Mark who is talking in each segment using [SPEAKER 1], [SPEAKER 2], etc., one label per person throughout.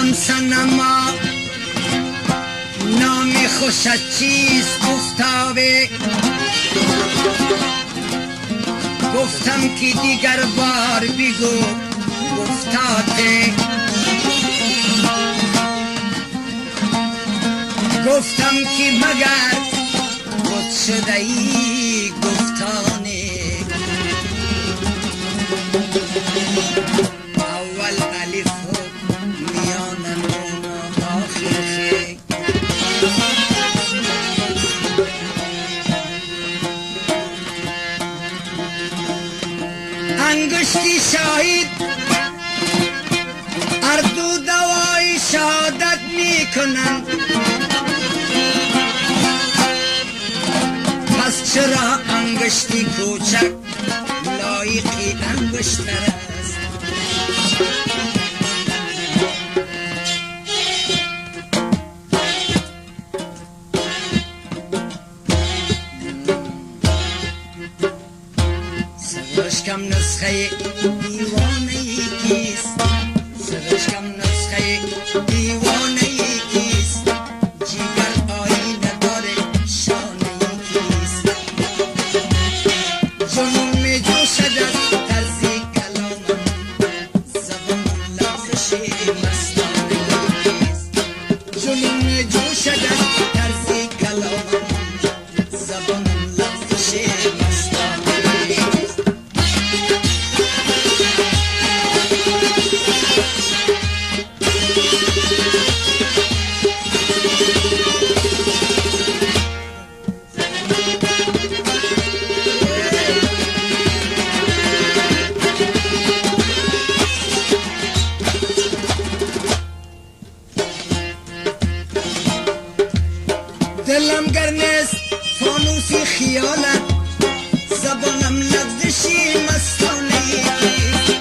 [SPEAKER 1] گفتم صنما نام خوشت چیست گفتاوه، گفتم که دیگر بار بگو گفتاته، گفتم که مگر خود شده ای گفتانه، اول الف میان نون آخر انگشتی شاهد اردو دوای شهادت میکنن، پس چرا انگشتی کوچک لایقی انگشتر است؟ سرشکم نسخه دیوانه ای کیست؟ سرشکم نسخه دیوانه ای کیست؟ جیگر آینه داره شانه ای کیست؟ جنون می جوشد از طرزی کلامم، زبان لفظش مستانه ای کیست؟ جنون می جوشد از طرزی کلامم، زبان لفظش مستانه ای کیست؟ دلم گرنست فانوسی خیالت، زبانم لفظشی مستانه ای کیست؟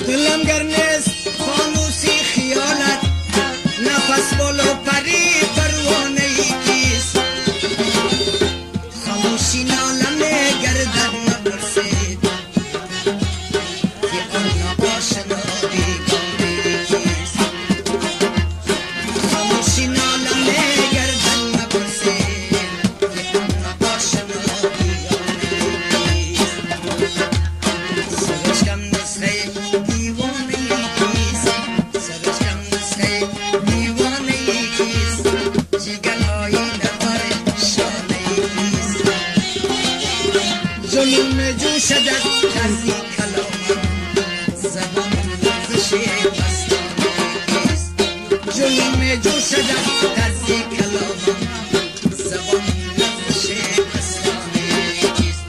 [SPEAKER 1] دلم گرنست فانوسی خیالت، نفس بالا پری پروانه ای کیست؟ خاموشی نالم گردد نپرسید که آن آشنا بیگانه کیست؟ خاموشی نالم گردد نپرسید که آن آشنا بیگانه کیست؟ سرشکم نسخه دیوانه ای کیست؟ سرشکم نسخه دیوانه ای کیست؟ جیگر آینه داره شانه ای کیست؟ جنون جوشد از طرزی کلامم، زبان لفظش مستانه ای کیست؟ جنون جوشد از طرزی کلامم، زبان لفظش مستانه ای کیست؟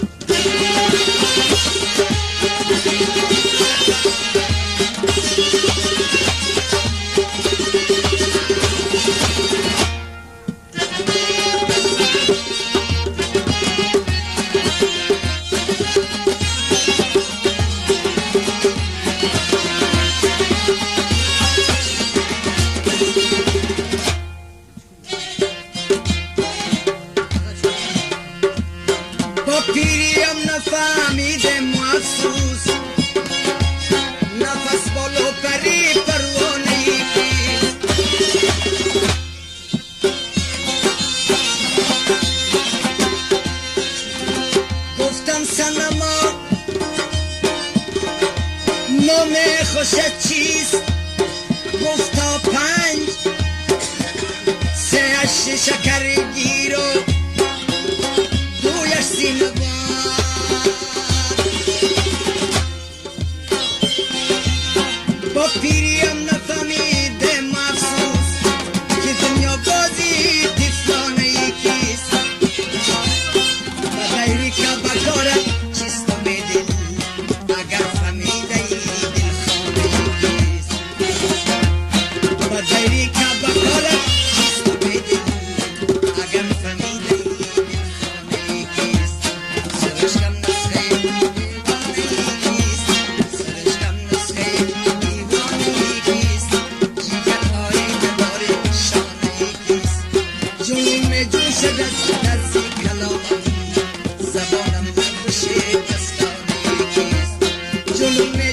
[SPEAKER 1] با پیریم نفهمیدم افسوس، نفس بالا پری پروانه ای کیست؟ گفتم صنما نام خوشت چیست؟ گفتا 5 3 8 شکرگیر و 2 سینه‌بان. با پیریم نفهمیدم افسوس که دنیا بازی طفلانه ای کیست؟ و غیری که بکارت چیست و به دل اگر فهمیده ای دلخانه ای کیست؟ و غیری که بکارت چیست و به دل اگر فهمیده ای دلخانه ای کیست؟ سرشکم نسخه دیوانه ای کیست؟ سرشکم نسخه دیوانه ای کیست؟ جیگر آینه داره شانه ای کیست؟ جنون جوشد از طرزی کلامم، زبانم لفظش مستانه ای کیست؟ जुल्मे